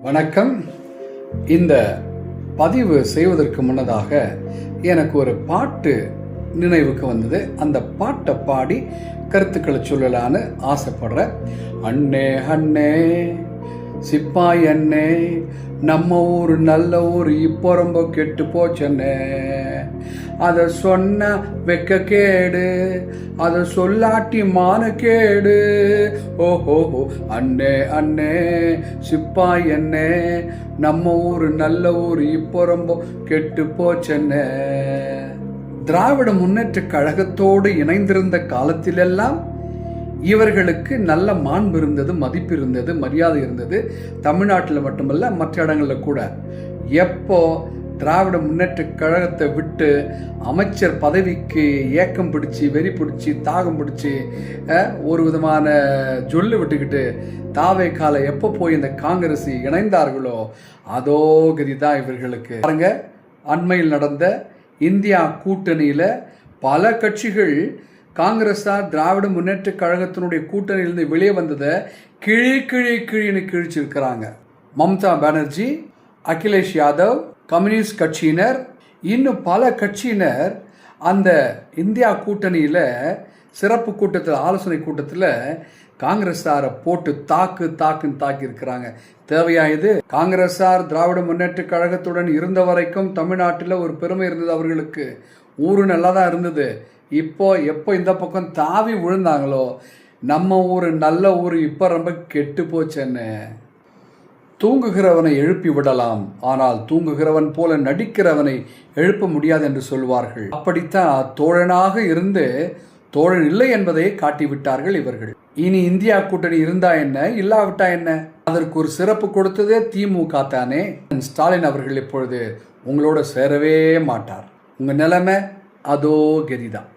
வணக்கம். இந்த பதிவு செய்வதற்கு முன்னதாக எனக்கு ஒரு பாட்டு நினைவுக்கு வந்தது. அந்த பாட்டை பாடி கருத்துக்களை சொல்லலான்னு ஆசைப்படுறேன். அண்ணே அண்ணே சிப்பாய் அண்ணே, நம்ம ஊர் நல்ல ஊர் இப்போ ரொம்ப கெட்டு போச்சண்ணே. அதை சொன்ன வெக்க கேடு, அதை சொல்லாட்டி மான கேடு. ஓஹோ அண்ணே அண்ணே சிப்பாய் அண்ணே, நம்ம ஊர் நல்ல ஊர் இப்போ ரொம்ப கெட்டு போச்சண்ணே. திராவிட முன்னேற்ற கழகத்தோடு இணைந்திருந்த காலத்திலெல்லாம் இவர்களுக்கு நல்ல மாண்பு இருந்தது, மதிப்பு இருந்தது, மரியாதை இருந்தது. தமிழ்நாட்டில் மட்டுமல்ல, மற்ற இடங்களில் கூட. எப்போ திராவிட முன்னேற்ற கழகத்தை விட்டு அமைச்சர் பதவிக்கு ஏக்கம் பிடிச்சி, வெறி பிடிச்சி, தாகம் பிடிச்சி, ஒரு விதமான ஜொல்லு விட்டுக்கிட்டு தாவே கால எப்போ போய் இந்த காங்கிரஸ் இணைந்தார்களோ அதோ கதி தான் இவர்களுக்கு. பாருங்க, அண்மையில் நடந்த இந்தியா கூட்டணியில் பல கட்சிகள் காங்கிரஸார் திராவிட முன்னேற்ற கழகத்தினுடைய கூட்டணியிலிருந்து வெளியே வந்ததை கிழின்னு கிழிச்சிருக்கிறாங்க. மம்தா பானர்ஜி, அகிலேஷ் யாதவ், கம்யூனிஸ்ட் கட்சியினர், இன்னும் பல கட்சியினர் அந்த இந்தியா கூட்டணியில் சிறப்பு கூட்டத்தில், ஆலோசனை கூட்டத்தில் காங்கிரஸாரை போட்டு தாக்குன்னு தாக்கியிருக்கிறாங்க. தேவையா இது? காங்கிரஸார் திராவிட முன்னேற்ற கழகத்துடன் இருந்த வரைக்கும் தமிழ்நாட்டில் ஒரு பெருமை இருந்தது அவர்களுக்கு. ஊரு நல்லா தான் இருந்தது. எப்போ இந்த பக்கம் தாவி விழுந்தாங்களோ, நம்ம ஊர் நல்ல ஊர் இப்போ ரொம்ப கெட்டு போச்சேன்னு. தூங்குகிறவனை எழுப்பி விடலாம், ஆனால் தூங்குகிறவன் போல நடிக்கிறவனை எழுப்ப முடியாது என்று சொல்வார்கள். அப்படித்தான் தோழனாக இருந்து தோழன் இல்லை என்பதை காட்டிவிட்டார்கள் இவர்கள். இனி இந்தியா கூட்டணி இருந்தா என்ன, இல்லாவிட்டா என்ன? அதற்கு ஒரு சிறப்பு கொடுத்ததே திமுக தானே. ஸ்டாலின் அவர்கள் இப்பொழுது உங்களோட சேரவே மாட்டார். உங்க நிலைமை அதோ கதிதான்.